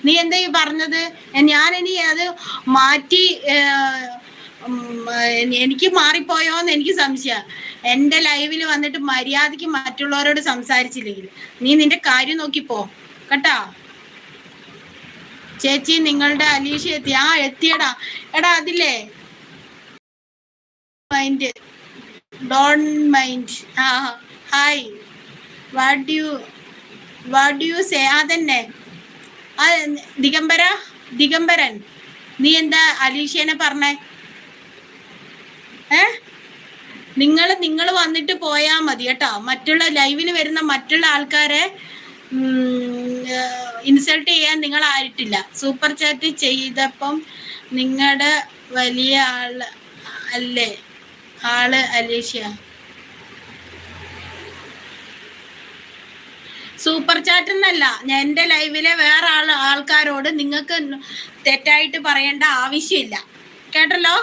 നീ എന്താ ഈ പറഞ്ഞത്? ഞാനിനി അത് മാറ്റി എനിക്ക് മാറിപ്പോയോന്ന് എനിക്ക് സംശയം. എൻ്റെ ലൈവിൽ വന്നിട്ട് മര്യാദയ്ക്ക് മറ്റുള്ളവരോട് സംസാരിച്ചില്ലെങ്കിൽ നീ നിന്റെ കാര്യം നോക്കിപ്പോ കേട്ടാ. ചേച്ചി നിങ്ങളുടെ അലീഷ എത്തി. എത്തിയടാ. എടാ അതില്ലേ mind, don't mind. Hi, what do you say? അതന്നെ ദിഗംബരൻ, നീ എന്താ അലീഷേനെ പറഞ്ഞേ? നിങ്ങൾ വന്നിട്ട് പോയാ മതി കേട്ടോ. മറ്റുള്ള ലൈവിൽ വരുന്ന മറ്റുള്ള ആൾക്കാരെ ഇൻസൾട്ട് ചെയ്യാൻ നിങ്ങൾ ആയിട്ടില്ല. സൂപ്പർ ചാറ്റ് ചെയ്തപ്പം നിങ്ങളുടെ വലിയ ആള് അലീഷ. സൂപ്പർ ചാറ്റ് എന്നല്ല, ഞാൻ എൻ്റെ ലൈവിലെ വേറെ ആൾക്കാരോട് നിങ്ങൾക്ക് തെറ്റായിട്ട് പറയേണ്ട ആവശ്യമില്ല കേട്ടല്ലോ.